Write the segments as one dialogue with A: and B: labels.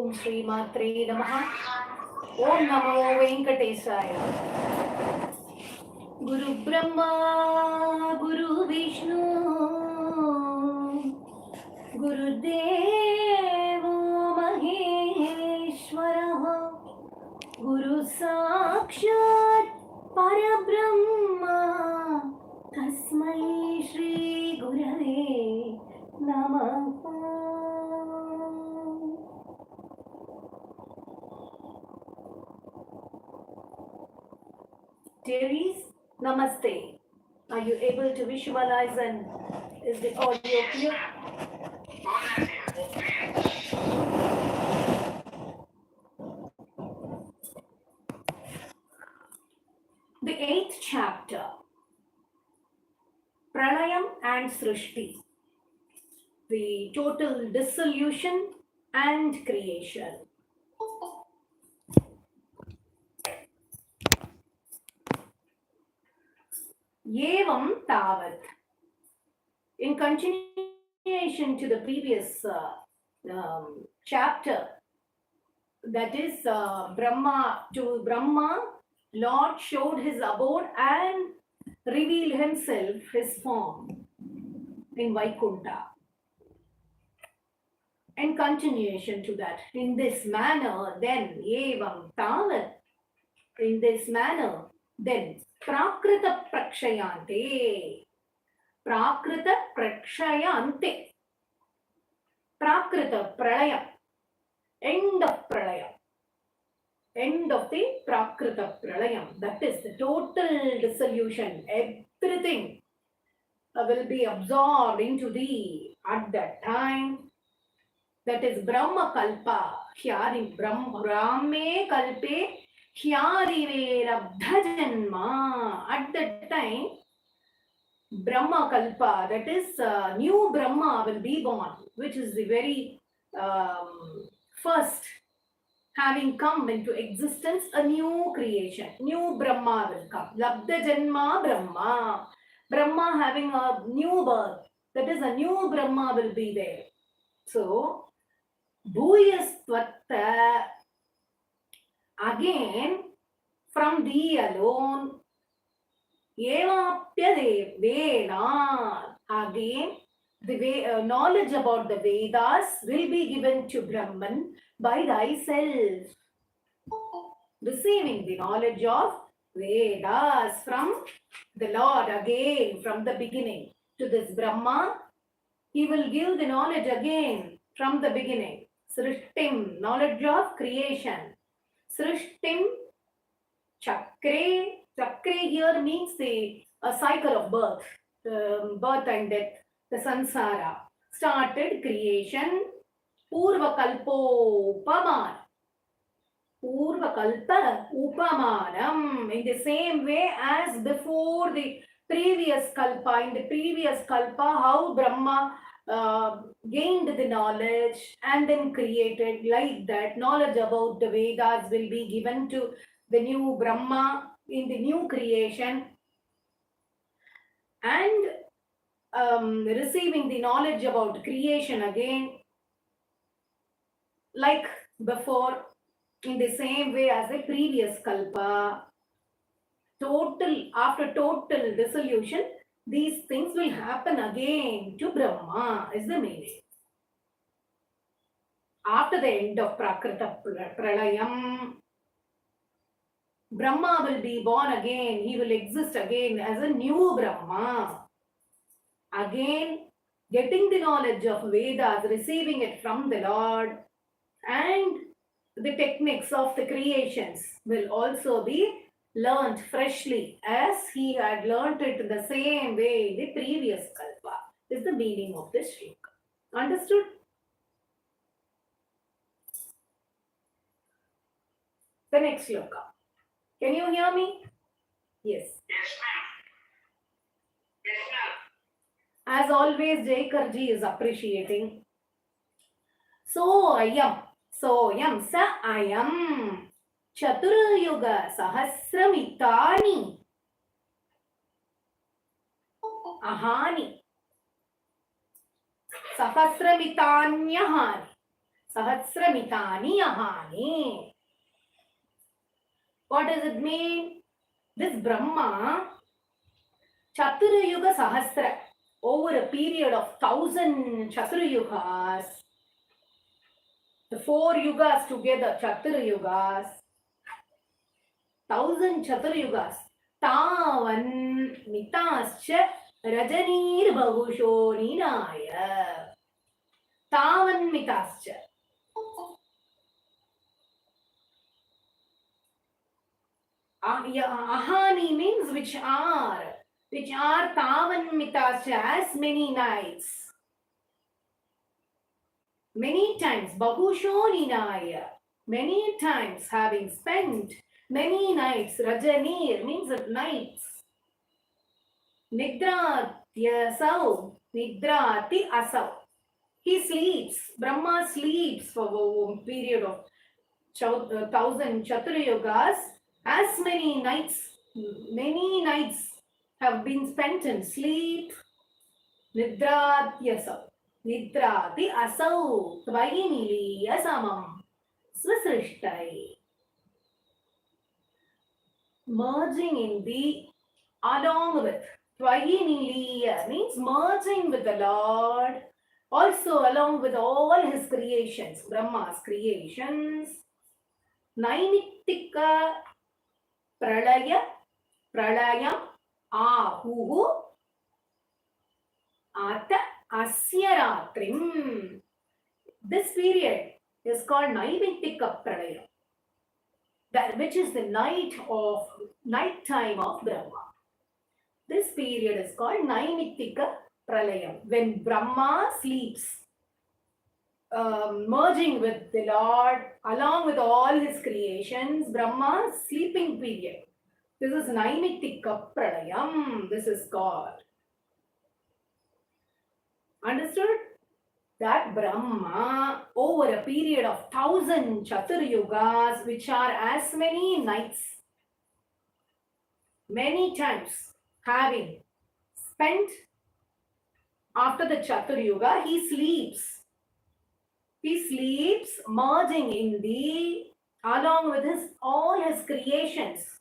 A: Om Sree Mathrey Namaha. Om Namo Venkatesaya. Guru Brahma, Guru Vishnu, Guru Devo Maheshwara, Guru Sakshat Parabrahma, Tasmai Shri Gurave Namaha. Dearies, Namaste. Are you able to visualize and is the audio clear? The 8th chapter, Pranayam and Srishti, the total dissolution and creation. Yevam Tavat. In continuation to the previous chapter, that is Brahma, Lord showed his abode and revealed himself, his form in Vaikuntha. In continuation to that, in this manner, then Yevam Tavat, in this manner, then Prakrita Prakshayante. Prakrita Prakshayante. Prakrita Pralaya. End of Pralaya. End of the Prakrita Pralayam. That is the total dissolution. Everything will be absorbed into thee at that time. That is Brahma Kalpa. Hyari Brahme Kalpe. Hyari Rabdha Janma. At that time, Brahma Kalpa, that is new Brahma will be born, which is the very first having come into existence, a new creation. New Brahma will come. Labdha Janma Brahma. Brahma having a new birth. That is a new Brahma will be there. So, Bhuyastvatta, again, from thee alone, Evapya Veda, again, the knowledge about the Vedas will be given to Brahman by thyself. Receiving the knowledge of Vedas from the Lord again, from the beginning to this Brahma, he will give the knowledge again from the beginning. Srishtim, knowledge of creation. Srishtim, Chakre. Chakre here means the cycle of birth, birth and death, the sansara. Started creation, Purva Kalpo Upaman. Purva Kalpa Upamanam. In the same way as before the previous Kalpa, in the previous Kalpa, how Brahma gained the knowledge and then created, like that, knowledge about the Vedas will be given to the new Brahma in the new creation, and receiving the knowledge about creation again, like before, in the same way as the previous Kalpa. After total dissolution, these things will happen again to Brahma, is the meaning. After the end of Prakrita Pralayam, Brahma will be born again. He will exist again as a new Brahma. Again, getting the knowledge of Vedas, receiving it from the Lord, and the techniques of the creations will also be learnt freshly as he had learnt it the same way in the previous Kalpa, is the meaning of this shloka. Understood? The next shloka. Can you hear me? Yes.
B: Yes, ma'am. Yes, ma'am.
A: As always, Jaikarji is appreciating. So ayam, sa ayam, Chaturyuga Sahasramitani Ahani Sahasramitanyahani Sahasramitani Yahani. What does it mean? This Brahma, Chaturayuga Sahasra, over a period of 1,000 Chaturayugas, the 4 yugas together, Chaturayugas, 1,000 Chaturayugas, Tavan Mitascha Rajanir Bahusho Ninaya. Tavan Mitascha. Ahani means which are Tavan Mitascha, as many nights. Many times, Bahusho Ninaya, many times having spent many nights. Rajanir means at nights. Nidratyasau, Nidrati Asau. He sleeps, Brahma sleeps for a period of 1,000 Chaturayugas. As many nights have been spent in sleep. Nidratyasau. Nidrati asau tvayi niliya samam srishrishtai. Merging in the, along with, tvayi niliya means merging with the Lord, also along with all his creations, Brahma's creations. Naimittika pralayam ahuhu ata asya ratrim. This period is called Naimittika pralayam, that which is the night time of Brahma. This period is called Naimittika pralayam, when Brahma sleeps, merging with the Lord along with all his creations. Brahma's sleeping period. This is Naimittika pralayam. This is called. Understood? That Brahma, over a period of 1,000 Chaturyugas, which are as many nights, many times having spent after the Chaturyuga, he sleeps. He sleeps, merging in the, along with all his creations.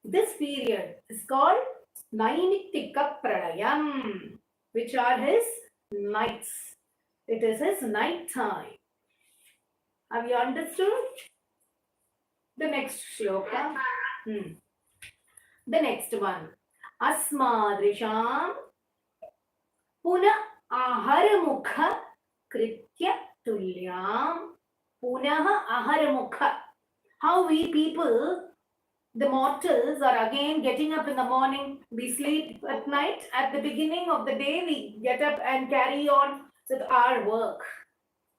A: This period is called Naimittika pralayam, which are his nights. It is his night time. Have you understood? The next shloka. The next one. Asmadrisham puna aharamukha kritya tulyam punaha aharamukha. How we people, the mortals, are again getting up in the morning. We sleep at night. At the beginning of the day, we get up and carry on with our work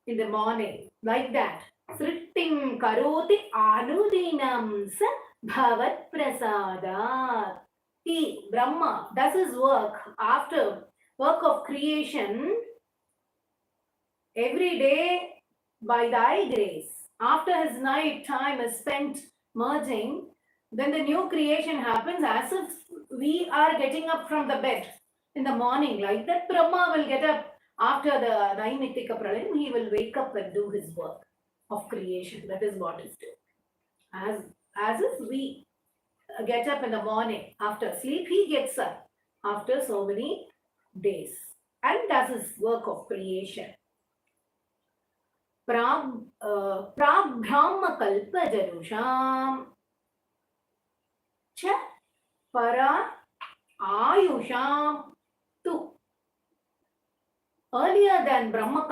A: in the morning. Like that. Srittim karoti anudinam sa bhavat prasadat. He, Brahma, does his work after work of creation every day by thy grace. After his night time is spent merging, then the new creation happens as if we are getting up from the bed in the morning. Like that, Brahma will get up after the Naimittika pralayam. He will wake up and do his work of creation. That is what is done. As if we get up in the morning after sleep, he gets up after so many days and does his work of creation. Prabhrahma kalpa janusham cha para ayusham tu. Earlier than Brahma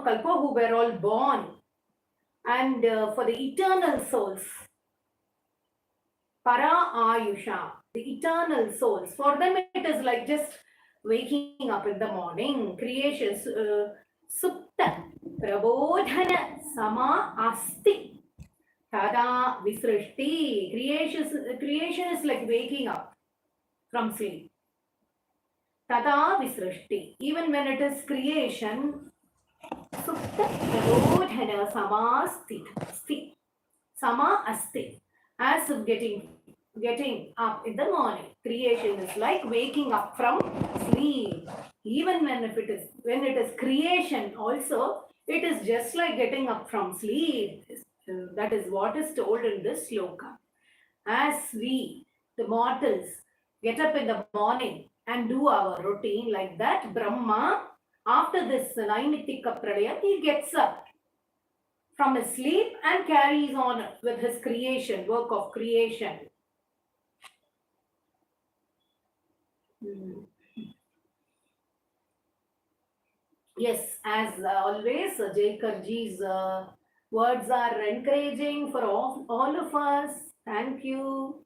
A: Kalpa, who were all born, and for the eternal souls, para ayusha, the eternal souls, for them it is like just waking up in the morning. Creation, supta prabodhana sama asti tada visrishti. Creation is like waking up from sleep. Tada visrishti. Even when it is creation, supta prabodhana sama asti. Sama asti. As of getting getting up in the morning. Creation is like waking up from sleep. Even when it is creation also, it is just like getting up from sleep. That is what is told in this shloka. As we, the mortals, get up in the morning and do our routine like that, Brahma, after this Naimitika Pralayam, he gets up from his sleep and carries on with his creation, work of creation. Yes, as always, Jaikarji's words are encouraging for all of us. Thank you.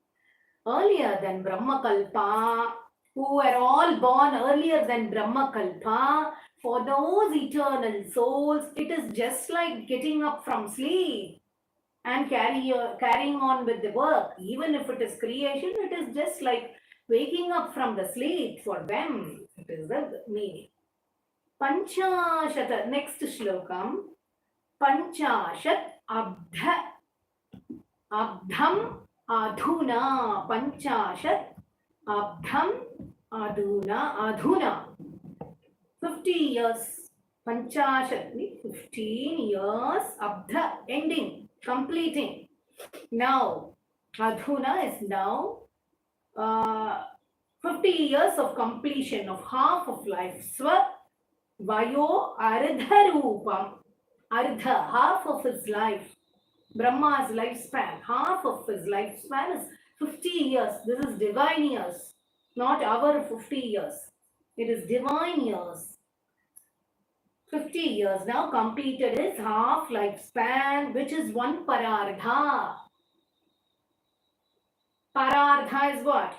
A: Earlier than Brahmakalpa, who were all born earlier than Brahmakalpa, for those eternal souls, it is just like getting up from sleep and carrying on with the work. Even if it is creation, it is just like waking up from the sleep for them. It is the meaning. Panchashata, next shlokam. Panchashat abdham adhuna. Panchashat abdham adhuna. 50 years. Panchashat means 15 years. Abdha, ending, completing. Now, adhuna is now 50 years of completion of half of life. Swa Vayo Ardha Rupam. Ardha, half of his life. Brahma's lifespan, half of his lifespan is 50 years. This is divine years, not our 50 years. It is divine years. 50 years now completed his half lifespan, which is one parardha. Parardha is what?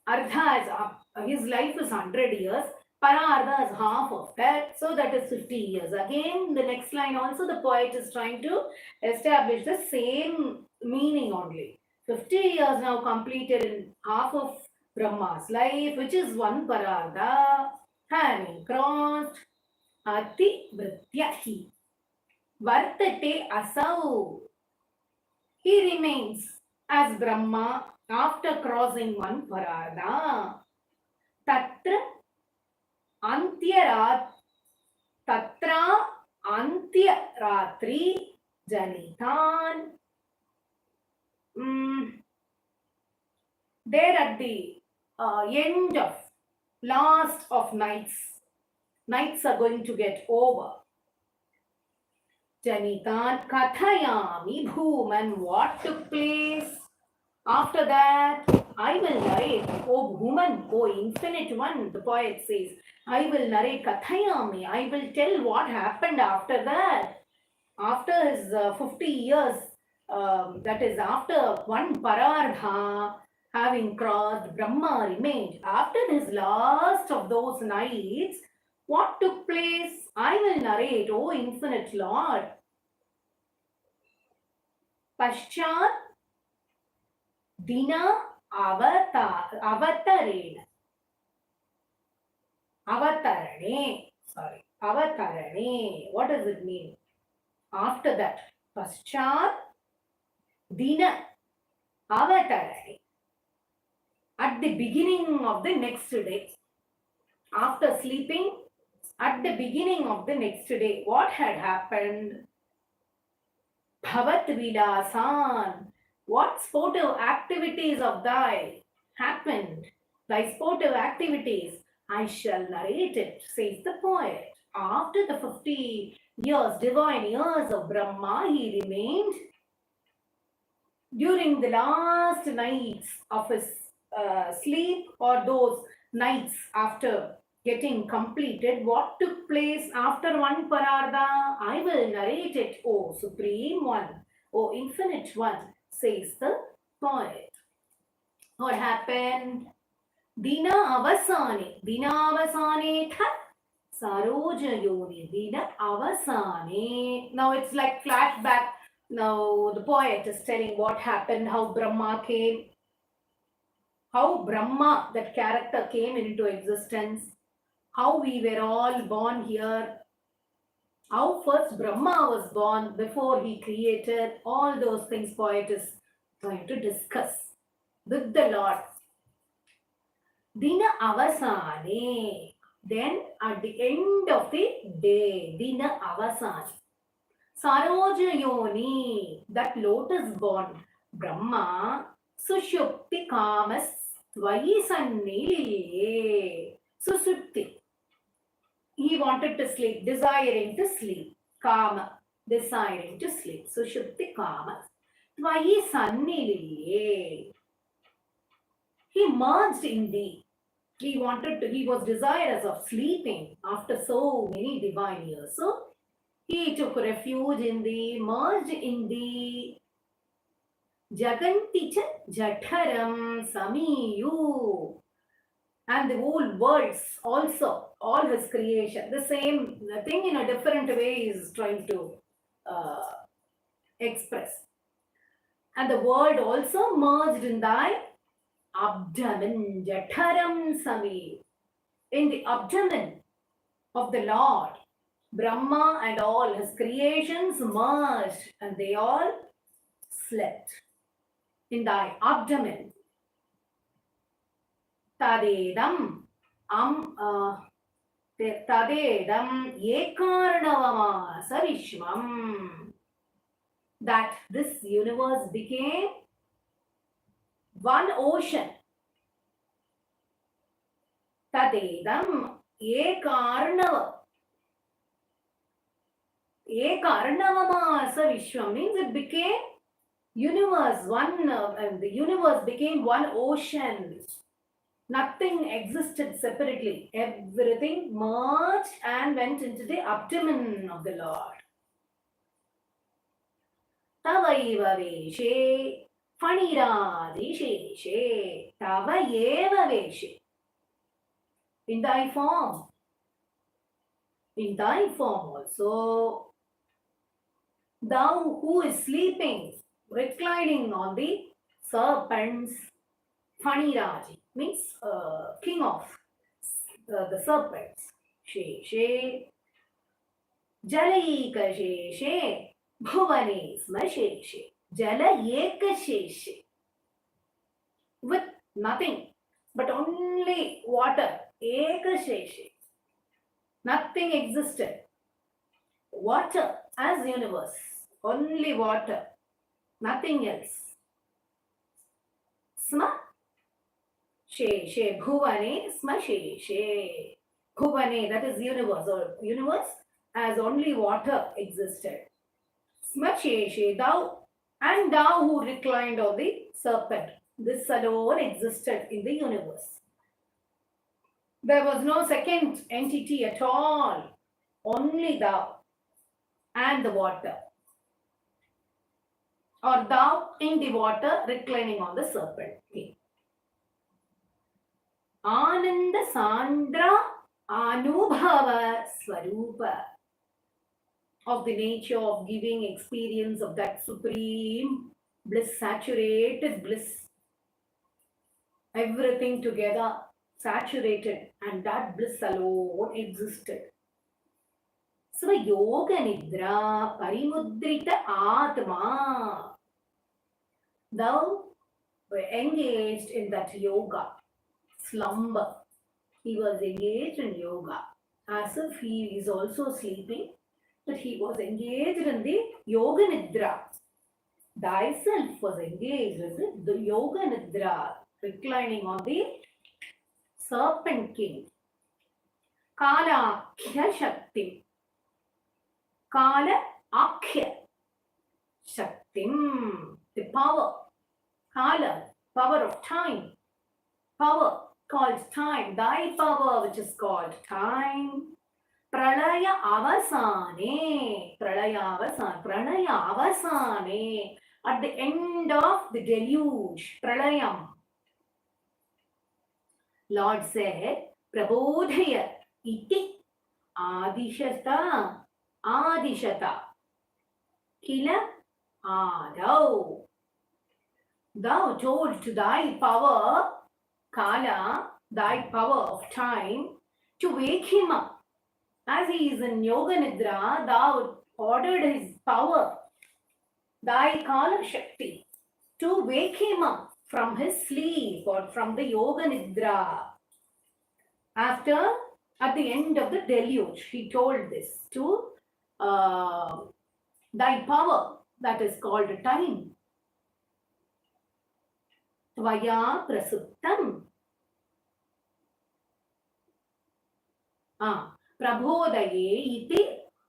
A: Ardha is up. His life is 100 years. Parardha is half of that, so that is 50 years. Again, the next line also, the poet is trying to establish the same meaning only. 50 years now completed in half of Brahma's life, which is one Parardha, having crossed Ati Vrityahi. Vartate Asau. He remains as Brahma after crossing one Parardha. Tatra Antyaratri Janitan. There at the end of last of nights are going to get over. Janitan Kathayami Bhuman, what took place? After that, I will narrate, O Bhuman, O infinite one, the poet says, I will narrate Kathayami, I will tell what happened after that. After his 50 years, that is after one Parardha having crossed, Brahma remained. After his last of those nights, what took place? I will narrate, O infinite Lord. Paschat Dina Avatarane. What does it mean? After that, Paschat Dina Avatarane. At the beginning of the next day, after sleeping, at the beginning of the next day, what had happened? Bhavat Vilasan. What sportive activities of thy happened? Thy sportive activities, I shall narrate it, says the poet. After the 50 years, divine years of Brahma, he remained. During the last nights of his sleep, or those nights after getting completed, what took place after one Parardha? I will narrate it, O Supreme One, O Infinite One, says the poet. What happened? Dina Avasane Tha Saroja Yoni Dina Avasane. Now it's like flashback. Now the poet is telling what happened, how Brahma came, how Brahma, that character, came into existence, how we were all born here, how first Brahma was born before he created. All those things poet is trying to discuss with the Lord. Dina avasane. Then at the end of the day, Dina avasane. Saroja Yoni, that lotus born Brahma, Sushupti Kamas Tvayisanniliye. Sushupti. He wanted to sleep, desiring to sleep. Kama, desiring to sleep. Sushupti Kamas Tvayisanniliye. He merged in thee. He was desirous of sleeping after so many divine years. So he took refuge in thee, merged in thee. Jaganti cha jatharam samiyu. And the whole worlds also, all his creation, the same thing in a different way is trying to express. And the world also merged in thy abdomen, jatharam sami. In the abdomen of the Lord, Brahma and all his creations merged and they all slept in thy abdomen. Tadedam tadedam ekarnavamasa vishwam. That this universe became one ocean. Tadedam ekarnava. Ekarnavamasa vishwam means it became universe, and the universe became one ocean. Nothing existed separately. Everything merged and went into the abdomen of the Lord. Tavaiva veshe, faniradi sheshe, tavayeva veshe. In thy form. In thy form also. Thou who is sleeping, reclining on the serpents, Faniraji means king of the serpents. Sheshe, Jalaika Sheshe, Bhuvane Smasheshe, Jalayeka Sheshe. With nothing but only water. Eka Sheshe. Nothing existed. Water as universe. Only water. Nothing else. Sma Sheshe Bhuvane Sma Sheshe. Bhuvane, that is universe, or universe as only water existed. Sma Sheshe, thou, and thou who reclined on the serpent. This alone existed in the universe. There was no second entity at all. Only thou and the water. Or thou in the water reclining on the serpent. Okay. Ananda Sandra Anubhava Swarupa. Of the nature of giving experience of that supreme bliss, saturated bliss. Everything together saturated, and that bliss alone existed. So yoga nidra parimudrita atma. Thou were engaged in that yoga, slumber. He was engaged in yoga, as if he is also sleeping, but he was engaged in the yoga nidra. Thyself was engaged in the yoga nidra, reclining on the serpent king. Kala Akhya Shakti. Kala Akhya Shaktim. The power. Kala, power of time. Power called time. Thy power which is called time. Pralaya Avasane. Pralaya Avasane. Pranaya Avasane. At the end of the deluge. Pralayam. Lord said, Prabodhaya iti adishata adishata kila adau. Thou told to thy power, Kala, thy power of time, to wake him up. As he is in Yoga Nidra, thou ordered his power, thy Kala Shakti, to wake him up from his sleep or from the yoga nidra. After, at the end of the deluge, he told this to thy power, that is called time. Tvaya prasuptam. Prabhodaye iti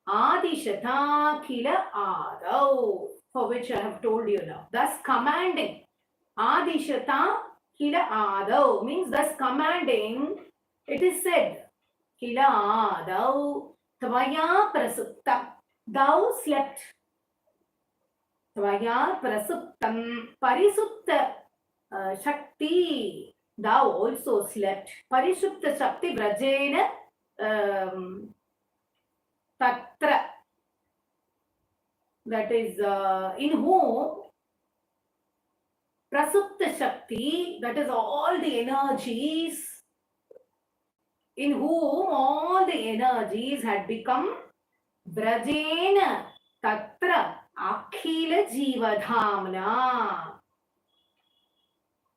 A: adishata kila adau, for which I have told you now. Thus commanding. Adishata kila adau means thus commanding. It is said, Kila adau tvaya prasuptam. Thou slept. Tvaya prasuptam parisupta shakti. Thou also slept. Parisupta shakti vrajena tatra. That is in whom prasupta shakti, that is all the energies, in whom all the energies had become vrajena tatra akhila jivadhamna.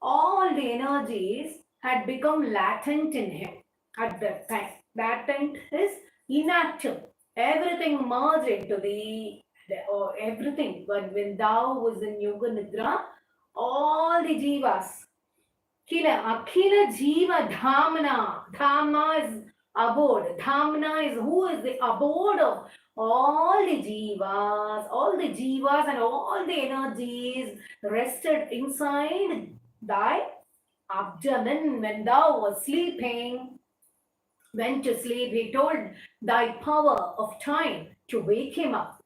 A: All the energies had become latent in him at that time. Latent is inactive. Everything merged into everything. But when thou was in yoga nidra, all the jivas, akhila jiva dhamna. Dhamma is abode. Dhamna is who is the abode of all the jivas. All the jivas and all the energies rested inside thy abdomen. When thou was sleeping, went to sleep, he told thy power of time to wake him up.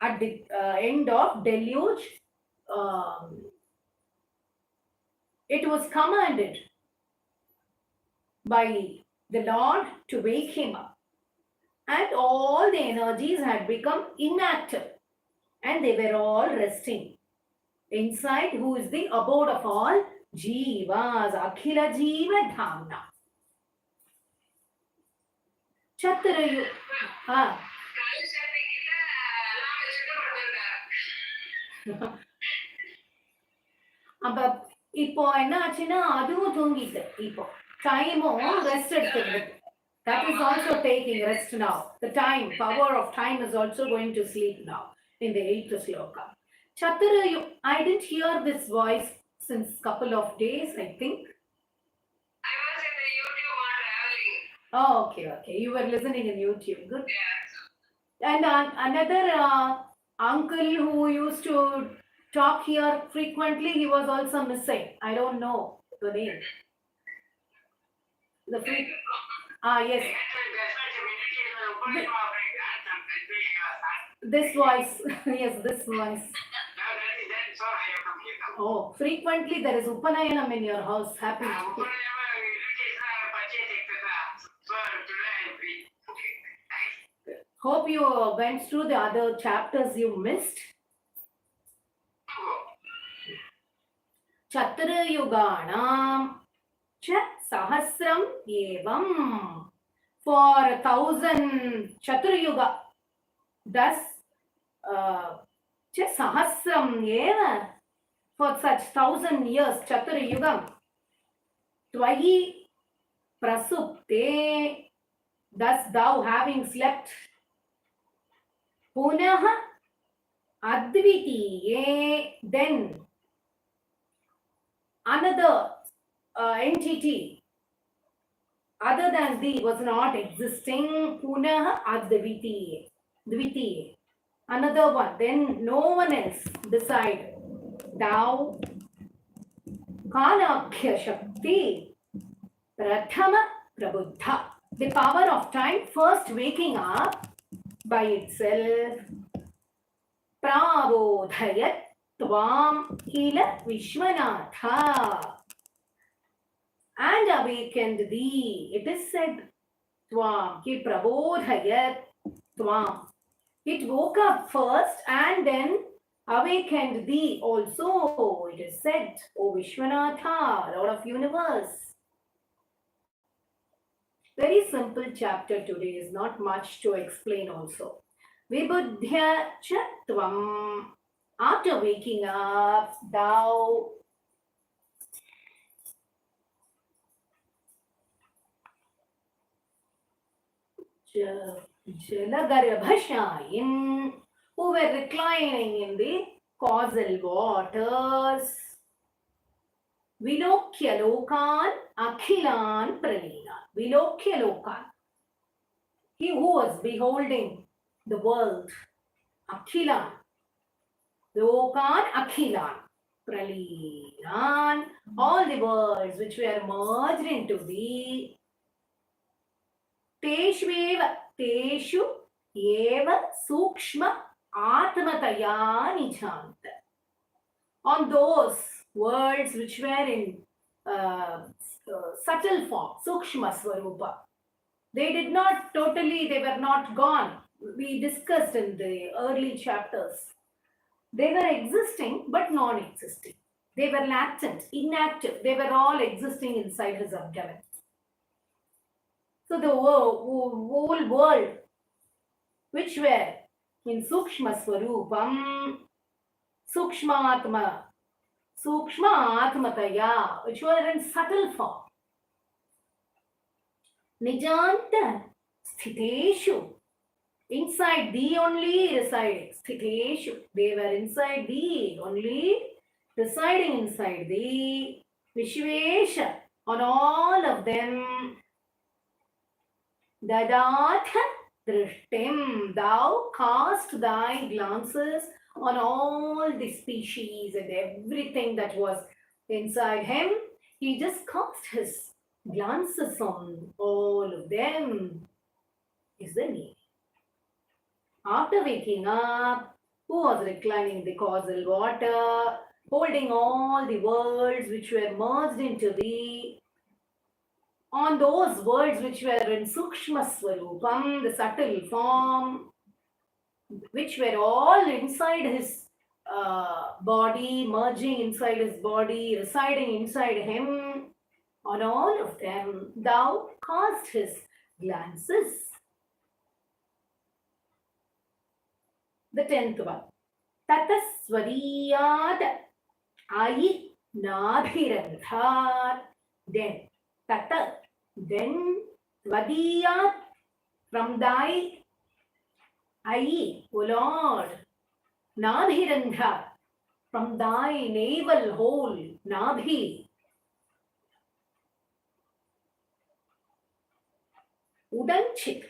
A: At the end of deluge, it was commanded by the Lord to wake him up. And all the energies had become inactive and they were all resting inside who is the abode of all jivas, akhila jiva dhamna. Chatturayu. அப்ப இப்போ என்ன ஆச்சுன்னா அதுவும் தூங்கிட்டு இப்போ டைமும் rest எடுத்துக்கிட்டு. That is also taking rest now. The time, power of time is also going to sleep now in the 8th sloka. Chatturayu, I didn't hear this voice since couple of days, I think.
B: I was in the YouTube while traveling.
A: Oh, okay. You were listening in YouTube. Good.
B: Yes.
A: And another uncle who used to talk here frequently, he was also missing. I don't know the name. Yes. This voice. Yes, this voice. Oh, frequently there is Upanayanam in your house happening. Hope you went through the other chapters you missed. Chaturayuganam cha sahasram evam. For 1,000 Chaturayuga, thus cha sahasram eva. For such 1,000 years, Chaturayugam, tvayi prasupte, thus thou having slept, punaha advitiye, then another entity other than thee was not existing. Punaha advitiye, dvitiye, another one, then no one else beside thou. Kalakhya shakti prathama prabuddha, the power of time first waking up by itself. Prabodhayat tvam kila Vishwanatha, and awakened thee. It is said tvam ki prabodhayat tvam, it woke up first and then awakened thee also. It is said, O Vishwanatha, Lord of universe. Very simple chapter today, is not much to explain also. Vibuddhya cha tvam, After waking up, thou Jalagarbhashayim, who were reclining in the causal waters, Vilokya Lokan, Akhilan Pralina. Vilokya Lokan, he who was beholding the world, Akhilan, Lokan Akhilan, Pralinan, all the worlds which were merged into the Teshu Eva Sukshma Atmataya Chant. On those words which were in subtle form, Sukshma Swarupa, they were not gone. We discussed in the early chapters. They were existing but non-existing. They were latent, inactive. They were all existing inside his abdomen. So the whole world, which were in Sukshma Swarupam, Sukshmatmataya, which were in subtle form, Nijanta Sthiteshu, inside thee only residing, Sthiteshu, they were inside thee only, residing inside thee, Vishvesha, on all of them, Dadatha Drishtim, thou cast thy glances on all the species and everything that was inside him. He just cast his glances on all of them, is the meaning. After waking up, who was reclining in the causal water, holding all the worlds which were merged into the on those words which were in Sukshma Swarupam, the subtle form, which were all inside his body, merging inside his body, residing inside him, on all of them, thou cast his glances. The 10th one. Tatasvariyat ayi nabhirandhat. Then, tata, then, vadiyat, from thy ayi, O Lord, nabhirandha, from thy navel hole, nabhi, Udanchit,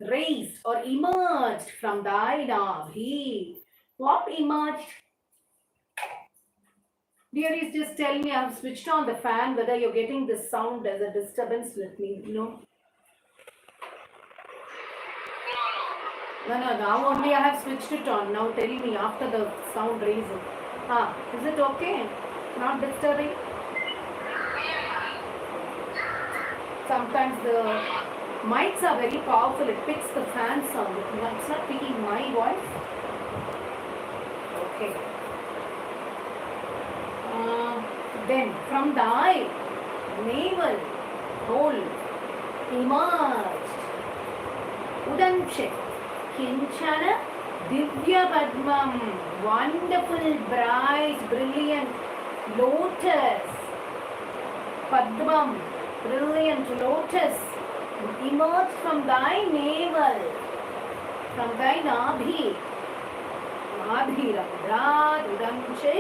A: raised or emerged from thy nabhi. What emerged? Dearies, just tell me, I've switched on the fan, whether you're getting this sound as a disturbance with me, No, now only I have switched it on. Now tell me after the sound raising. Is it okay? Not disturbing? Sometimes the mics are very powerful. It picks the fan sound. It's not picking my voice. Okay. Then from thy navel hole emerged Udanche Kinchana Divya Padmam, wonderful, bright, brilliant lotus. Padmam, brilliant lotus, emerged from thy navel, from thy nabhi. Nabhi Randrat Udanche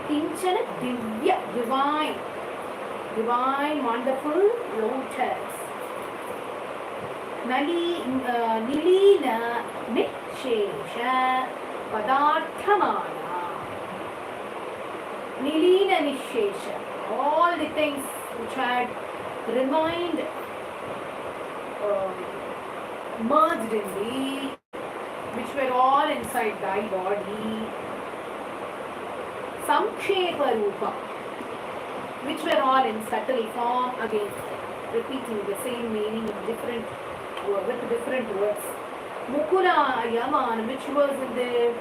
A: Kinchana Divya, divine, wonderful lotus. Nilina Nishesha Padarthamana. Nilina Nishesha, all the things which had remained merged in thee, which were all inside thy body. Samkshepa Rupa, which were all in subtle form, again repeating the same meaning in with different words. Mukulayaman, which was in the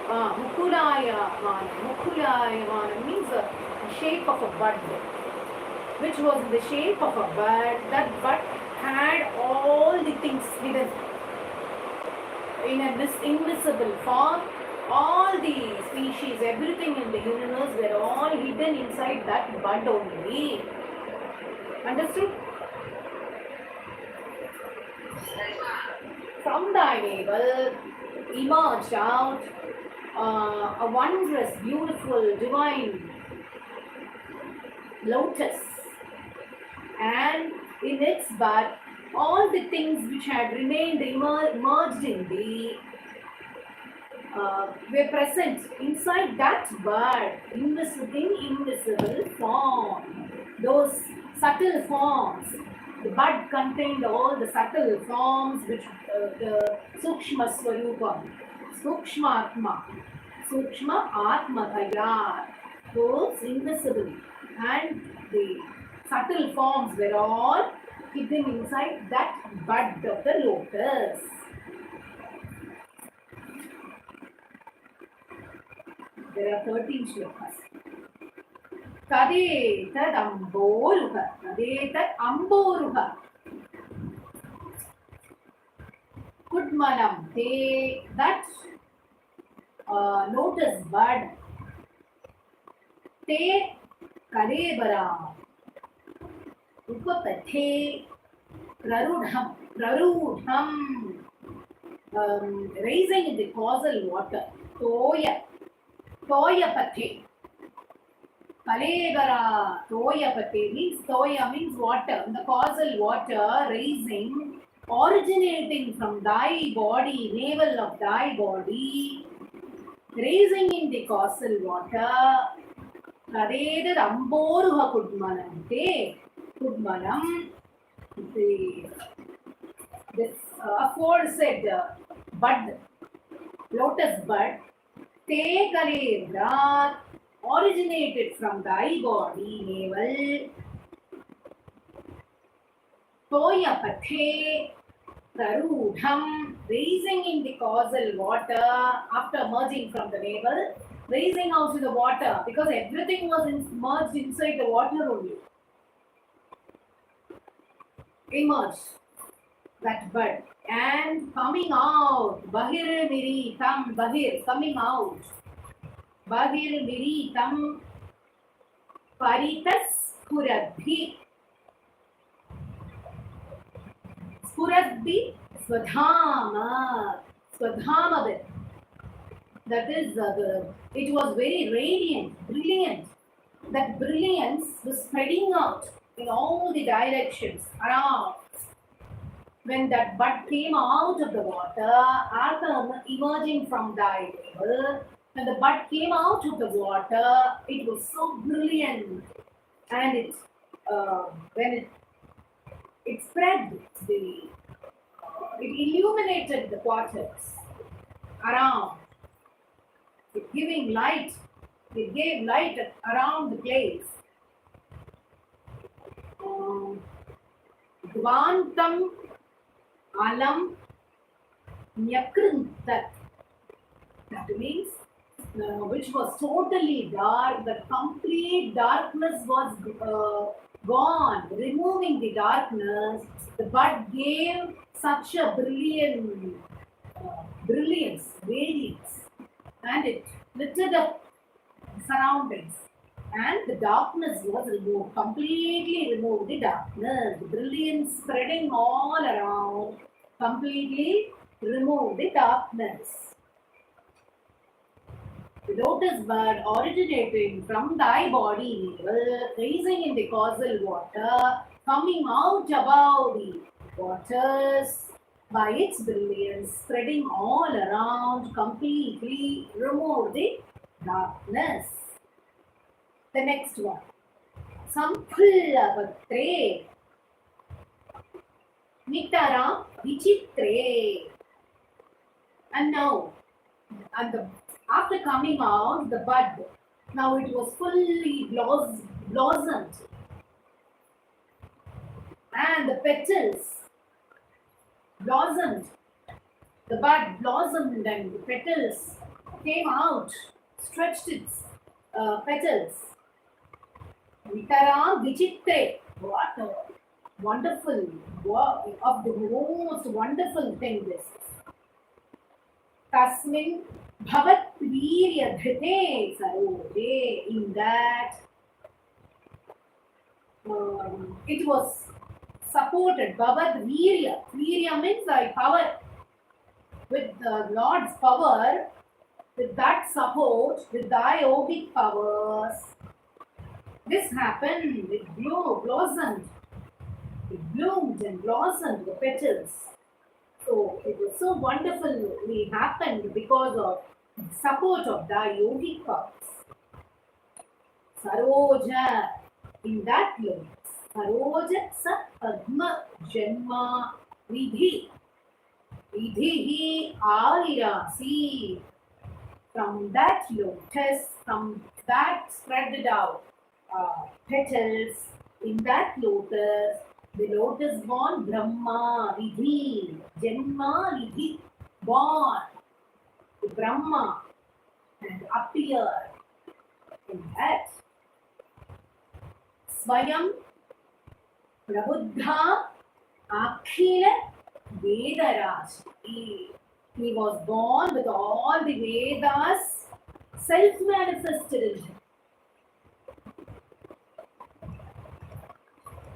A: Mukulayaman means the shape of a bud, which was in the shape of a bud. That bud had all the things hidden. in a invisible form. All the species, everything in the universe were all hidden inside that bud only. Understood?
B: Yes, ma'am.
A: From thy navel emerged out a wondrous, beautiful, divine lotus, and in its bud all the things which had remained merged in thee were present inside that bud, invisible form. Those subtle forms. The bud contained all the subtle forms which the Sukshma Swarupam, Sukshma Atma, Sukshma Atmataya, those invisible, and the subtle forms were all hidden inside that bud of the lotus. There are 13 shlokas. Tadetat amboruha. Tadetat amboruha. Kudmanam. That lotus bud. Te kalebara. Upapathe. Prarudham. Raising in the causal water. Toyapathe. Kalebara. Toyapathe means toya means water. The causal water raising, originating from thy body, navel of thy body, raising in the causal water. Tadedat amboruha kudmanam. Kudmanam. This aforesaid bud, lotus bud, te kalebra, originated from thy body, navel. Toyapathe prarudham, raising in the causal water after merging from the navel, raising out to the water because everything was merged inside the water only. Emerged that bud and coming out. Bahir miritam, bahir, coming out. Bahir miritam paritas spuradhi. Spuradhi swadhama. Swadhamabit. That is, it was very radiant, brilliant. That brilliance was spreading out in all the directions around. When that bud came out of the water, after emerging from thy navel, when the bud came out of the water, it was so brilliant, and when it spread it illuminated the quarters around, it giving light. It gave light around the place. Dvantam alam nyakrintat. That means which was totally dark. The complete darkness was gone. Removing the darkness, the bud gave such a brilliance, radiance, and it lifted up the surroundings. And the darkness was removed, completely removed the darkness. The brilliance spreading all around, completely removed the darkness. The lotus bud originating from thy body, raising in the causal water, coming out above the waters by its brilliance, spreading all around, completely removed the darkness. The next one. Samphullapatre Nitara Vichitre. And now, after coming out, the bud, now it was fully blossomed. And the petals blossomed. The bud blossomed and the petals came out, stretched its petals. Vitara Vichitre. What a wonderful, of the most wonderful thing this is. Tasmin Bhavat Virya Dhite Saroje. In that, it was supported. Bhavat Virya. Virya means thy power. With the Lord's power, with that support, with thy yogic powers, this happened. It blossomed. It bloomed and blossomed, the petals. So it was so wonderfully happened because of the support of thy yogic powers. Saroja, in that lotus. Saroja Sat Padma Janma Vidhi. Vidhi Alirasi. From that lotus, from that spread out petals, in that lotus, the lotus born Brahma Vidhi, Janma Vidhi, born to Brahma and appeared in that. Swayam Prabuddha Akhila Vedarashi. He was born with all the Vedas self-manifested in him.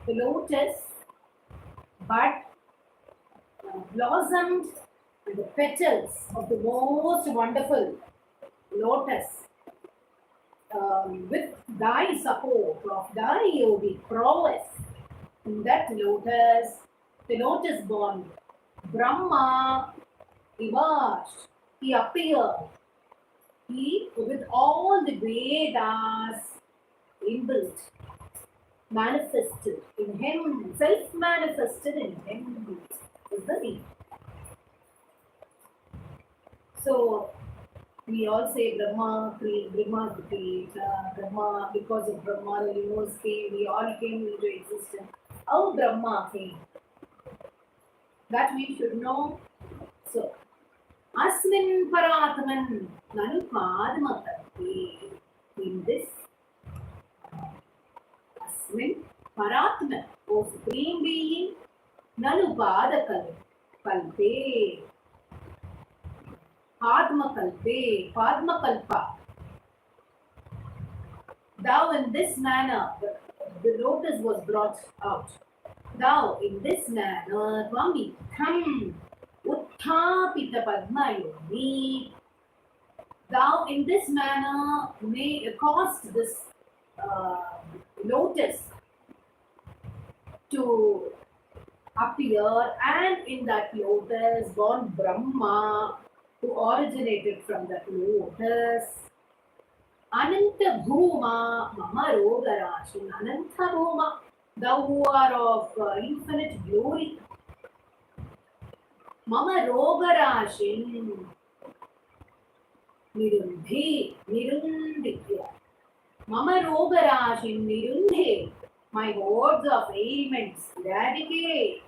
A: The lotus bud blossomed and the petals of the most wonderful lotus with thy support of thy yogic prowess. In that lotus, the lotus born Brahma emerged, he appeared. He, with all the Vedas inbuilt, manifested in him, self-manifested in him is the name. So, we all say Brahma created, Brahma, because of Brahma, the universe came, we all came into existence. How Brahma came? That we should know. So, Asmin Paratman Nanu Padmakati. In this, Asmin Paratman, O Supreme Being, Nanu Padkalpe. Padmakalpe, Padmakalpa. Thou in this manner, the lotus was brought out. Thou in this manner, Swami, come. Uthapita Padmayoni. Thou in this manner caused this lotus to appear, and in that lotus born Brahma, who originated from that lotus. Ananta Bhuma Mama Rogarashin. Ananta Bhuma, thou who are of infinite glory. Mama Rogarashin Nirundhi Nirundhya. Mama Rogarashin Nirundhe. My hordes of ailments eradicate.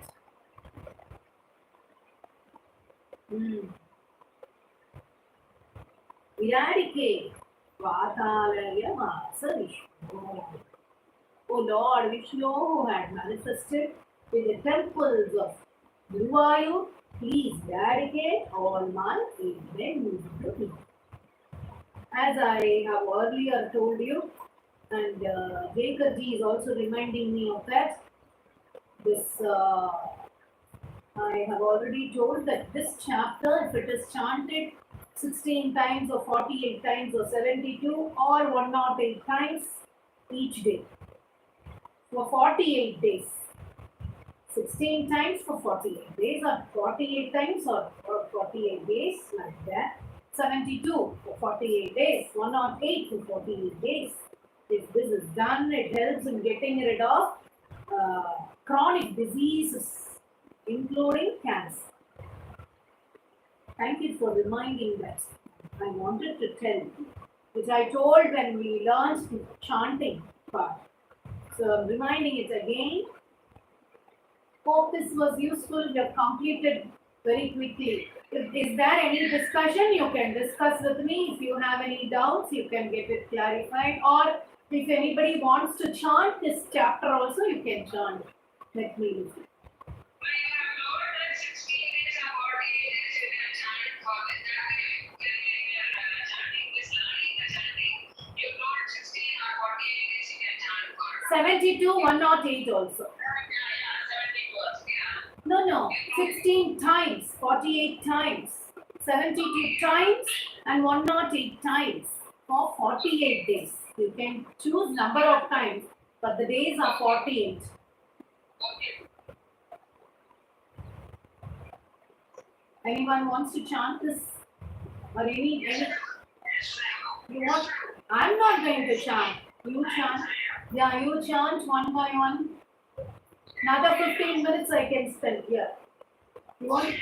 A: Eradicate. Vatalaya Vasa Vishnu. O Lord Vishnu, who had manifested in the temples of Guruvayur, please eradicate all my ailments. As I have earlier told you, and Jathis is also reminding me of that, this I have already told that this chapter, if it is chanted 16 times or 48 times or 72 or 108 times each day for 48 days. 16 times for 48 days or 48 times or 48 days like that. 72 for 48 days, 108 for 48 days. If this is done, it helps in getting rid of chronic diseases, including cancer. Thank you for reminding that. I wanted to tell you, which I told when we learned the chanting part. So I'm reminding it again. Hope this was useful. You have completed very quickly. Is there any discussion? You can discuss with me. If you have any doubts, you can get it clarified. Or if anybody wants to chant this chapter also, you can chant. Let me know.
B: But you have lower than 16 days or 48 days, you can chant for this. That will
A: 72, 108 also.
B: 70
A: No, 16 times, 48 times, 72 times and 108 times for 48 days. You can choose number of times, but the days are 48. Anyone wants to chant this? Or any you want? I'm not going to chant. You chant. Yeah, you chant one by one. Another 15 minutes I can spend here. You want?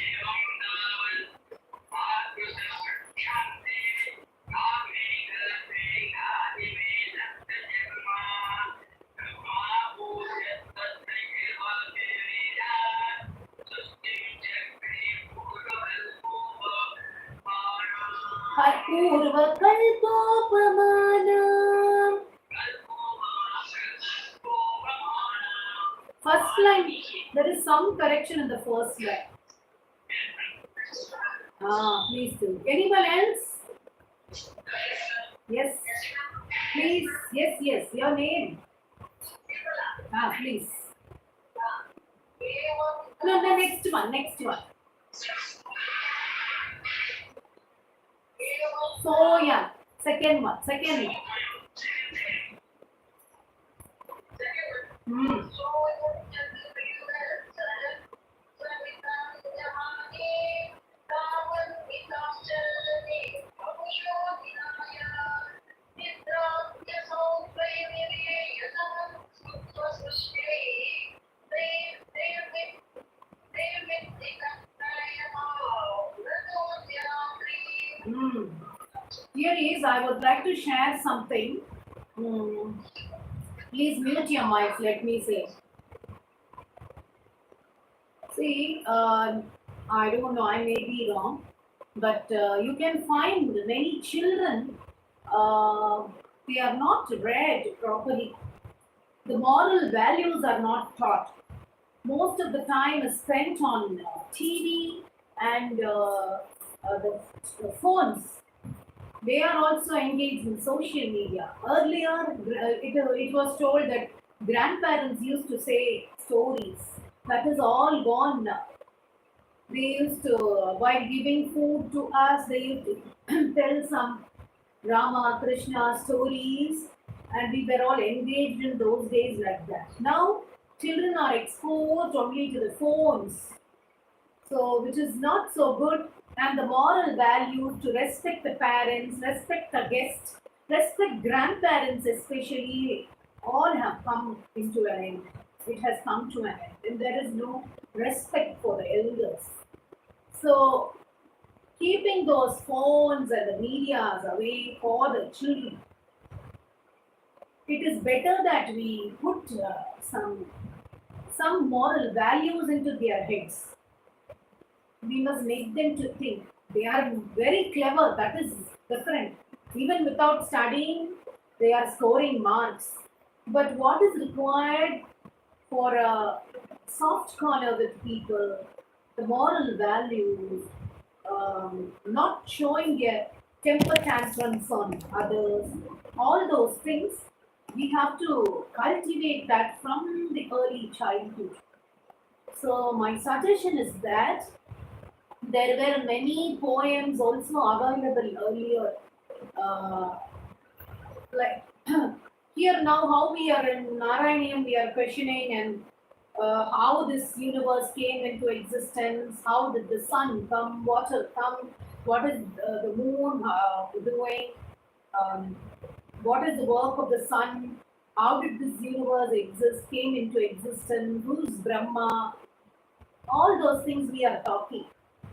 A: Purvakalpopamanam. First line, there is some correction in the first line. Please do. Anyone else? Yes. Please. Yes. Your name. Please. No, the next one. So yeah, second one. Here is, I would like to share something. Please mute your mic, let me say. See, I don't know, I may be wrong, but you can find many children, they are not read properly. The moral values are not taught. Most of the time is spent on TV and the phones. They are also engaged in social media. Earlier, it was told that grandparents used to say stories. That is all gone now. They used to, while giving food to us, they used to tell some Rama, Krishna stories, and we were all engaged in those days like that. Now, children are exposed only to the phones, so which is not so good. And the moral values to respect the parents, respect the guests, respect grandparents especially, all have come into an end. It has come to an end, and there is no respect for the elders. So, keeping those phones and the medias away for the children, it is better that we put some moral values into their heads. We must make them to think. They are very clever, that is different. Even without studying, they are scoring marks. But what is required for a soft corner with people, the moral values, not showing a temper tantrums on others, all those things, we have to cultivate that from the early childhood. So my suggestion is that there were many poems also available earlier. Like here now, how we are in Narayanam, we are questioning and how this universe came into existence, how did the sun come, water come, what is the moon doing, what is the work of the sun, how did this universe exist, came into existence, who's Brahma, all those things we are talking.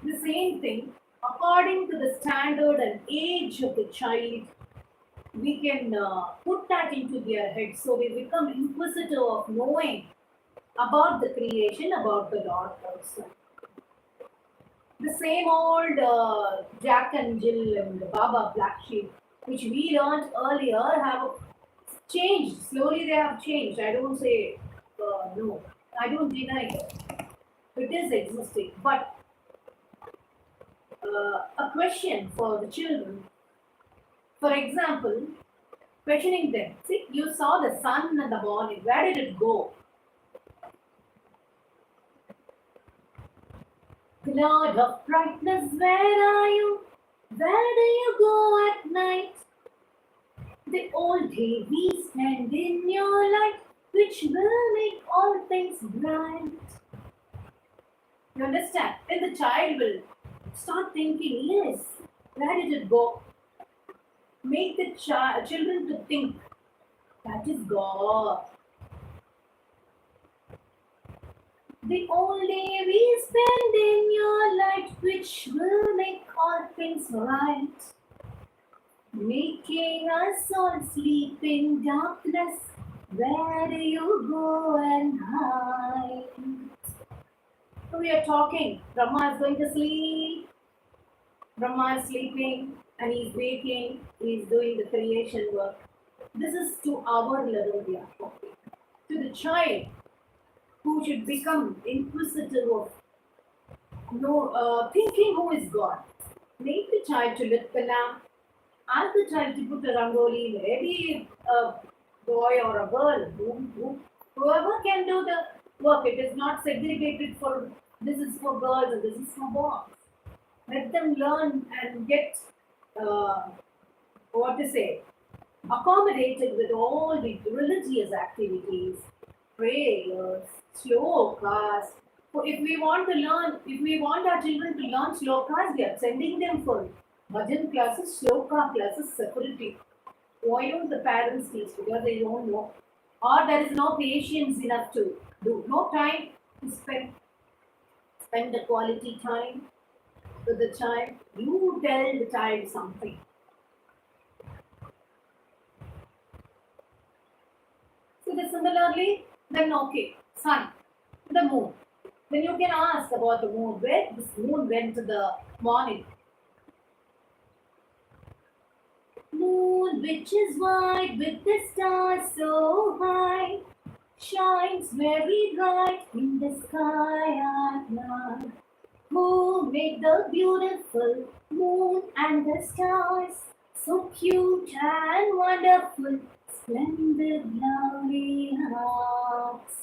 A: The same thing, according to the standard and age of the child, we can put that into their heads so they become inquisitive of knowing about the creation, about the Lord also. The same old Jack and Jill and the Baba Black Sheep, which we learned earlier, have changed. Slowly they have changed. I don't say no. I don't deny it. It is existing. But a question for the children. For example, questioning them. See, you saw the sun in the morning. Where did it go? Cloud of brightness, where are you? Where do you go at night? The all day we spend in your light, which will make all things bright. You understand? Then the child will start thinking, yes, where did it go? Make the children to think, that is God. The all day we spend in your light, which will make all things right. Making us all sleep in darkness, where do you go and hide? So we are talking, Brahma is going to sleep, Brahma is sleeping and he is waking, he is doing the creation work. This is to our level we are talking. To the child who should become inquisitive of thinking who is God. Make the child to lit the lamp, ask the child to put a rangoli, maybe a boy or a girl, whoever can do the work. It is not segregated for this is for girls and this is for boys. Let them learn and get accommodated with all the religious activities, prayers, shlokas. So if we want our children to learn shlokas, we are sending them for bhajan classes, shloka classes separately. Why don't the parents teach? Because they don't know. Or there is no patience enough to do. No time to spend the quality time with the child. You tell the child something. So similarly, then okay, sun, the moon. Then you can ask about the moon. Where this moon went to the morning. Moon which is white with the stars so high, shines very bright in the sky at night. Who made the beautiful moon and the stars so cute and wonderful, splendid, lovely hearts?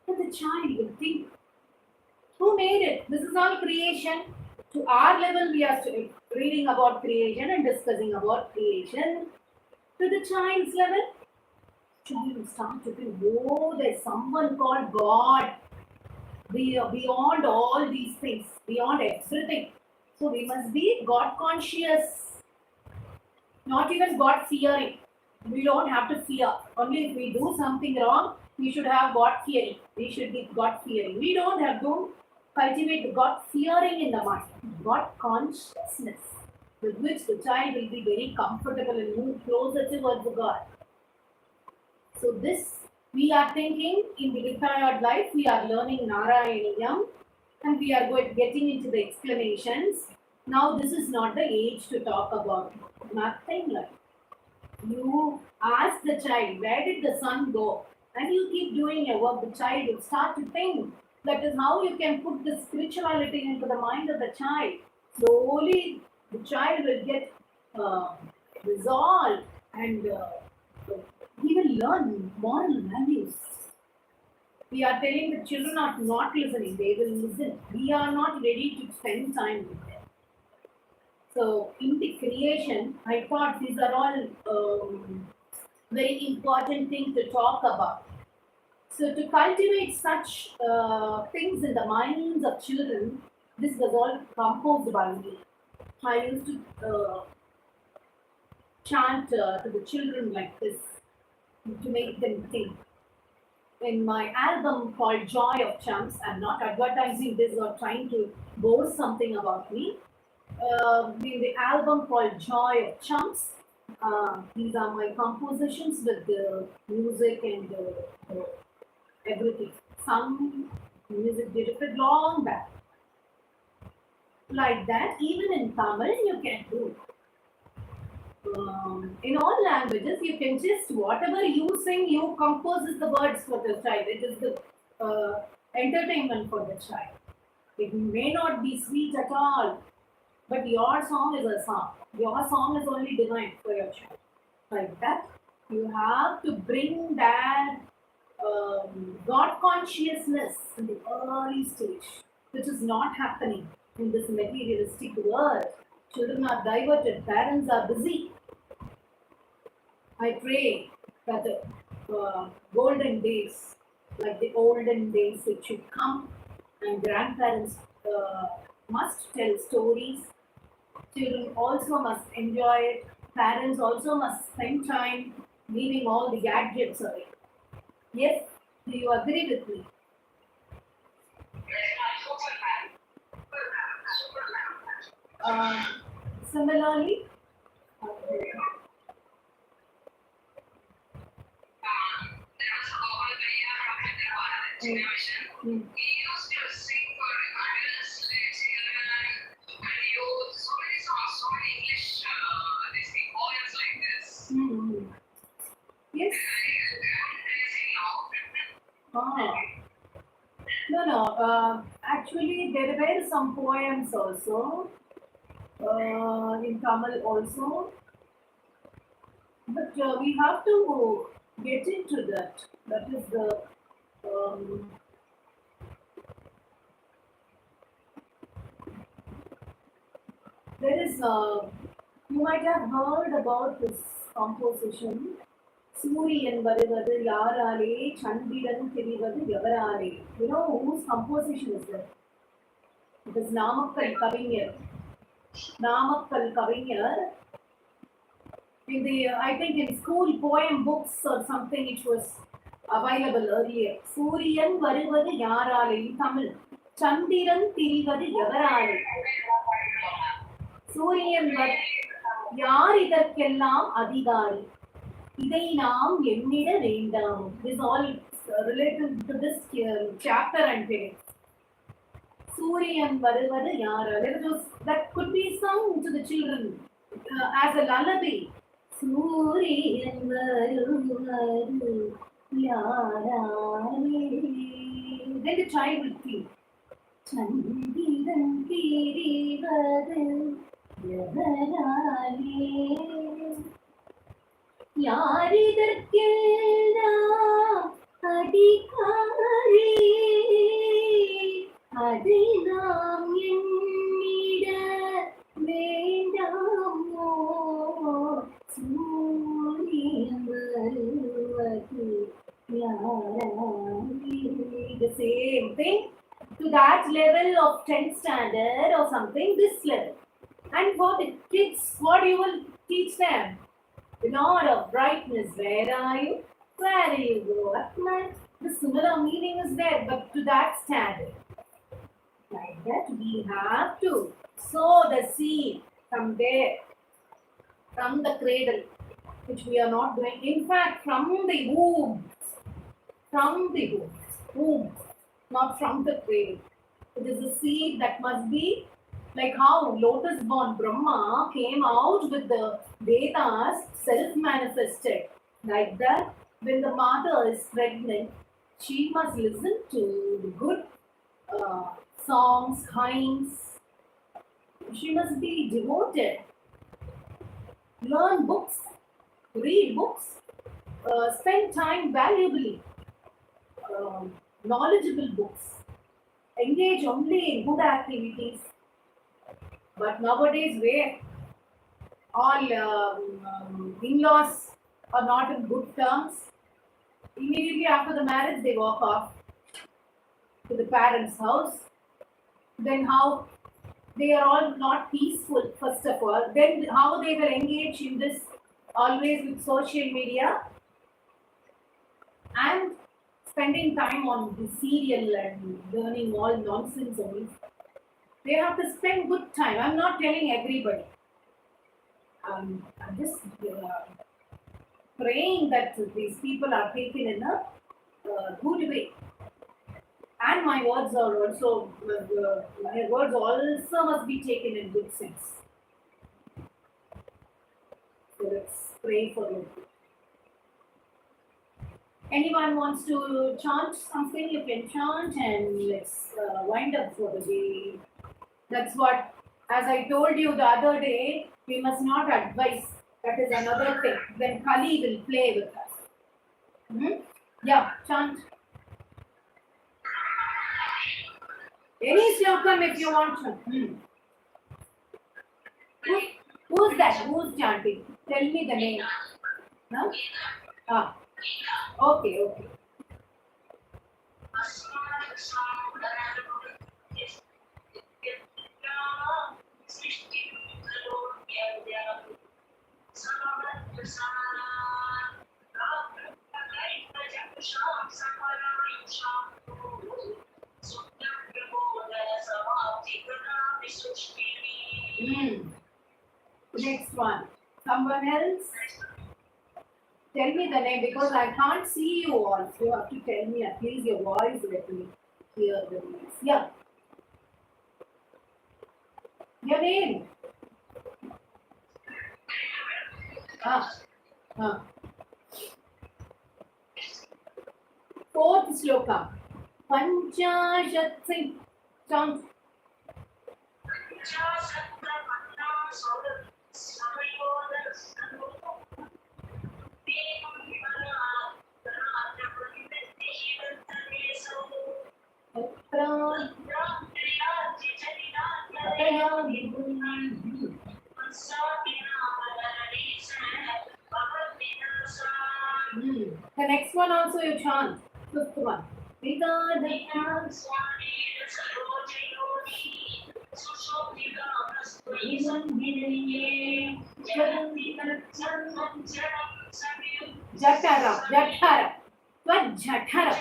A: But the child will think, who made it? This is all creation. To our level, we are reading about creation and discussing about creation. To the child's level, child will start to think, oh, there's someone called God. Beyond all these things, beyond everything. So we must be God conscious, not even God fearing. We don't have to fear. Only if we do something wrong, we should have God fearing. We should be God fearing. We don't have to cultivate God fearing in the mind. God consciousness, with which the child will be very comfortable and move closer towards God. So this we are thinking in the retired life, we are learning Narayaneyam and we are getting into the explanations. Now this is not the age to talk about nothing like. You ask the child, where did the sun go? And you keep doing your work, the child will start to think. That is how you can put the spirituality into the mind of the child. Slowly the child will get resolved and he will learn moral values. We are telling the children are not listening, they will listen. We are not ready to spend time with them. So in the creation, I thought these are all very important things to talk about. So to cultivate such things in the minds of children, this was all composed by me. I used to chant to the children like this to make them think. In my album called Joy of Chants, I'm not advertising this or trying to boast something about me. In the album called Joy of Chants, these are my compositions with the music and everything. Some music directed long back. Like that, even in Tamil, you can do. In all languages, you can just, whatever you sing, you composes the words for the child. It is the entertainment for the child. It may not be sweet at all, but your song is a song. Your song is only divine for your child. like that. You have to bring that God consciousness in the early stage, which is not happening in this materialistic world. Children are diverted, parents are busy. I pray that the golden days, like the olden days, it should come, and grandparents must tell stories. Children also must enjoy it. Parents also must spend time leaving all the gadgets away. Yes, do you agree with me? Similarly,
B: He used to sing for adults, children, and youth. So many songs, so many English this thing, poems like this.
A: yes.
B: Now.
A: No. Actually, there were some poems also in Tamil also, but we have to get into that. That is the there is you might have heard about this composition. சூரியன் வருவது யாராலே சந்திரன் திரிவது எவராலே. You know whose composition is that? It is Namakkal Kavinyar. Namakkal Kavinyar. In the I think in school poem books or something it was available earlier. சூரியன் வருவது யாராலே in Tamil. சந்திரன் திரிவது எவராலே. சூரியன் யார் இதற்கெல்லாம் அதிகாரி, இதை நாம் எண்ணிட வேண்டாம். This all related to this chapter and today. சூரியன் வருவது யாராலே. That could be sung to the children as a lullaby. சூரியன் வருவது யாராலே. Then the child will think. சந்திரன் திரிவது எவராலே. யாரிதற்கெல்லாம் அதிகாரி, அதை நாம் எண்ணிட வேண்டாமோ. சூரியன் வருவது யாராலே. The same thing to that level of 10th standard or something, this level. And for the kids, what you will teach them? The Lord of brightness, where are you? Where do you go at night? The similar meaning is there, but to that standard. Like that, we have to sow the seed from there, from the cradle, which we are not doing. In fact, from the womb, not from the cradle. It is a seed that must be like how lotus born Brahma came out with the Vedas self-manifested. Like that, when the mother is pregnant, she must listen to the good songs, hymns. She must be devoted. Learn books, read books, spend time valuably. Knowledgeable books. Engage only in good activities. But nowadays, where all in-laws are not in good terms, immediately after the marriage, they walk off to the parents' house. Then how they are all not peaceful, first of all. Then how they will engage in this always with social media and spending time on the serial and learning all nonsense only. They have to spend good time. I'm not telling everybody. I'm just praying that these people are taken in a good way. And my words also must be taken in good sense. So let's pray for you. Anyone wants to chant something, you can chant, and let's wind up for the day. That's what, as I told you the other day, we must not advise That is another thing. Then Kali will play with us. Yeah, chant. Any slokam if you want to. Who's that? Who's chanting? Tell me the name. No? Ah. Okay. Next one. Someone else? Tell me the name because I can't see you all. So you have to tell me at least your voice. Let me hear the voice. Yeah. Your name? Fourth sloka. Panchashat chant. The next one also you chant. Fifth one. Jathara. What Jathara?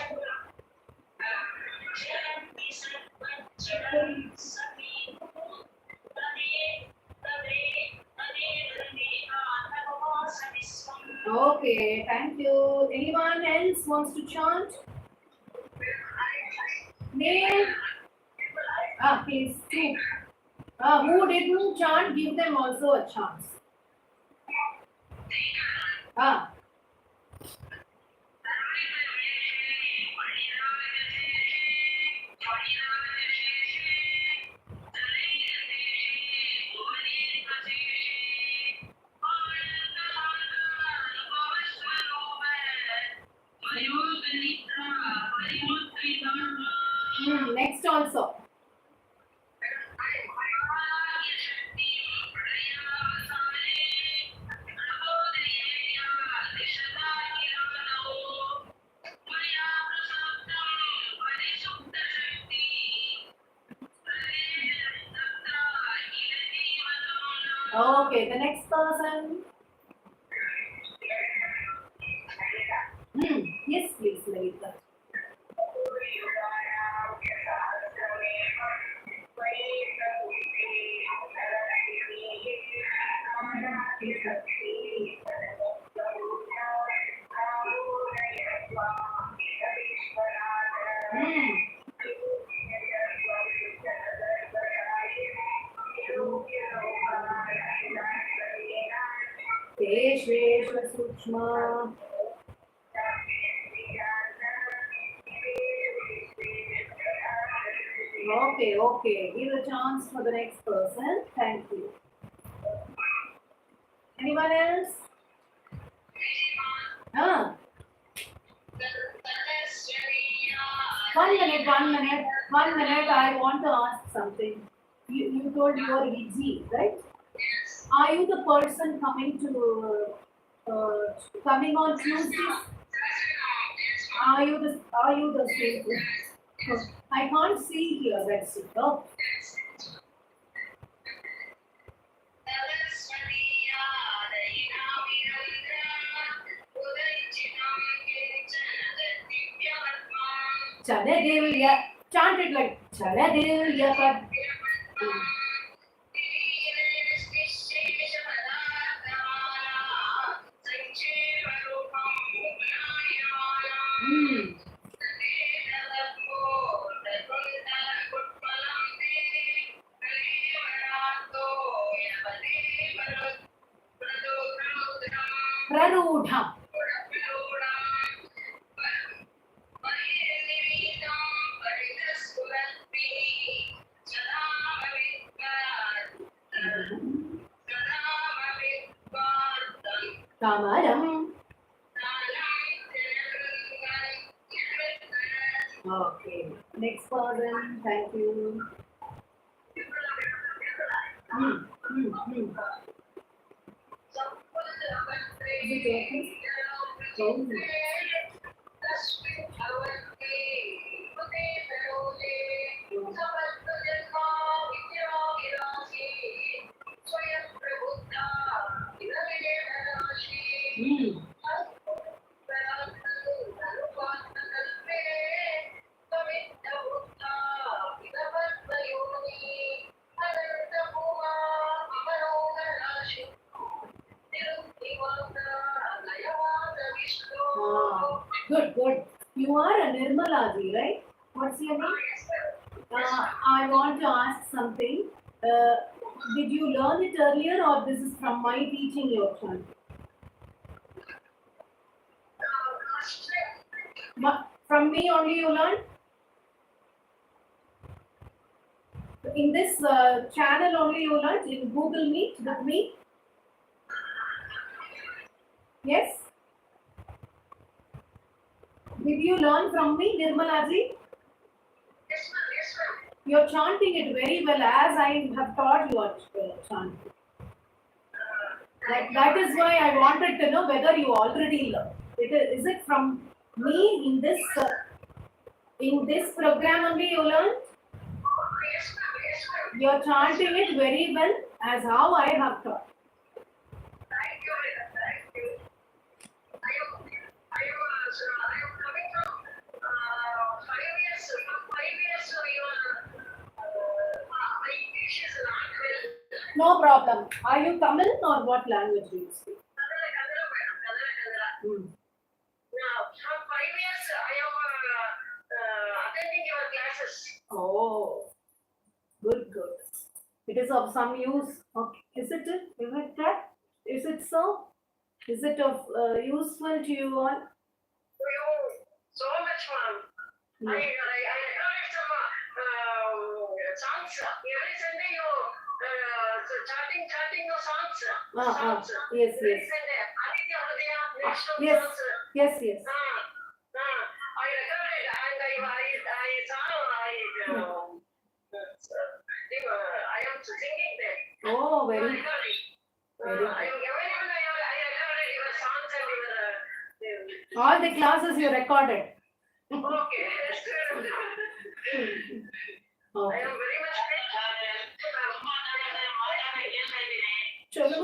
A: Okay, thank you. Anyone else wants to chant? Name? Please. Two. Who didn't chant, give them also a chance. Next also. Okay, the next person. Yes, please, Lalita. Sukshma. Okay. Give a chance for the next person. Thank you. Anyone else? One minute. I want to ask something. You told you are easy, right? Are you the person coming on Tuesdays? Are you the same? I can't see here. That's it. Oh. Chadadilya. Chant it like Chadadilya. Prarudha. Kamaram. Okay. Next person. Thank you. Is it okay? Oh. Good, good. You are a Nirmalaji, right? What's your name? I want to ask something. Did you learn it earlier or this is from my teaching your chant? From me only you learned? In this channel only you learned? In Google Meet with me? Yes? Did you learn from me, Nirmalaji?
B: Yes, ma'am.
A: You're chanting it very well as I have taught you chanting. That is why I wanted to know whether you already learned. Is it from me in this program only you learned?
B: Yes, ma'am.
A: You're chanting it very well as how I have taught.
B: Thank you. I am coming from 5 years. From 5 years, my English is not well.
A: No problem. Are you Tamil or what language do you speak?
B: Kannada. Now, from 5 years, I am attending your classes.
A: Oh, good. It is of some use. Okay. Is it that? Is it so? Is it of useful to you all?
B: To you so much, ma'am. I recorded some songs. Every Sunday you chanting the songs.
A: Yes.
B: Every Sunday. Aditya Hridaya, next
A: Yes.
B: songs.
A: Yes.
B: I recorded and I am singing there.
A: Oh, very
B: I recorded your songs and your.
A: all the classes you recorded.
B: Okay. I
A: Okay.
B: am very much
A: Chalo.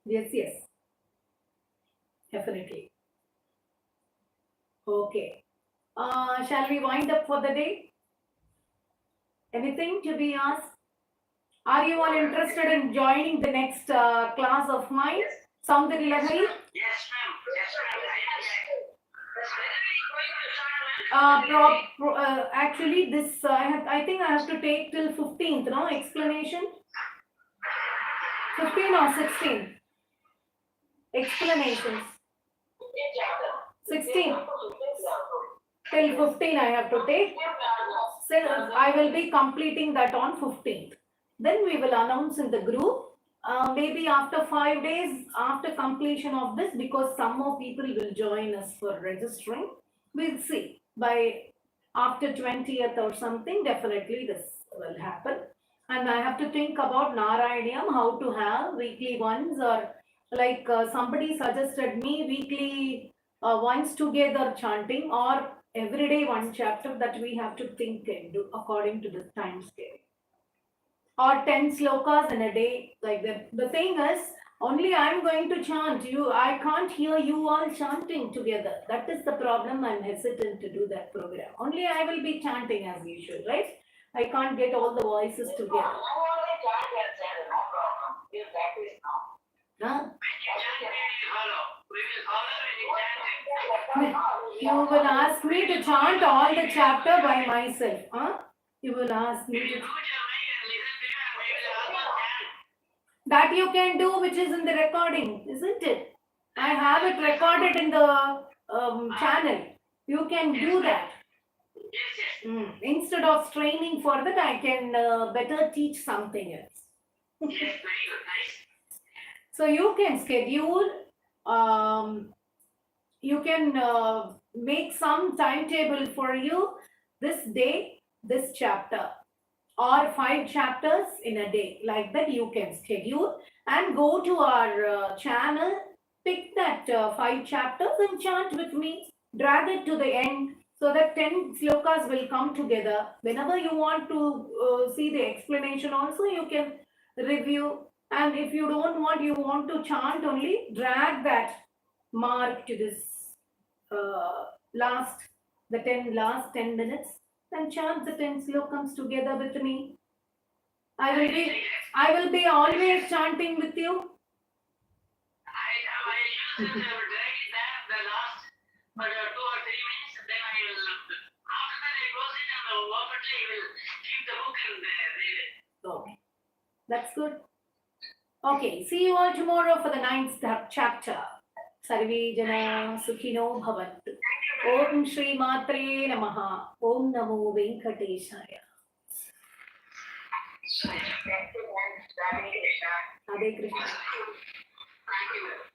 A: Yes. Definitely. Okay. Shall we wind up for the day? Anything to be asked? Are you all interested in joining the next class of mine? Soundari Lahari?
B: Yes, ma'am.
A: Actually, this I think I have to take till 15th, no? Explanation? 15 or 16? Explanations. 16. Till 15 I have to take. So I will be completing that on 15th. Then we will announce in the group. Maybe after 5 days after completion of this, because some more people will join us for registering. We'll see. By after 20th or something, definitely this will happen. And I have to think about Narayaneyam, how to have weekly ones, or like somebody suggested me weekly once together chanting, or everyday one chapter that we have to think and do according to the time scale. Or 10 slokas in a day, like that. The thing is, only I'm going to chant. I can't hear you all chanting together. That is the problem. I'm hesitant to do that program. Only I will be chanting as usual, right? I can't get all the voices together. Huh? You will ask me to chant all the chapter by myself. Huh? You will ask me to. That you can do, which is in the recording, isn't it? I have it recorded in the channel. You can do that. Instead of straining for that, I can better teach something else.
B: Yes, very good, nice.
A: So you can schedule, you can make some timetable for you this day, this chapter, or 5 chapters in a day. Like that, you can schedule and go to our channel, pick that 5 chapters and chant with me, drag it to the end so that 10 shlokas will come together. Whenever you want to see the explanation also, you can review. And if you don't want, you want to chant only, drag that mark to this last 10 minutes and chant the 10 slokams together with me. I will be always chanting with you.
B: I used to drag it down the last 2 or 3 minutes, then I will, after that I close it and perfectly will keep the book and read it.
A: Okay, that's good. Okay, see you all tomorrow for the 9th chapter. Sarve Jana Sukhino Bhavantu. Om Shri Mathrey Namaha. Om Namo Venkatesaya. Hare Krishna.
B: Thank you.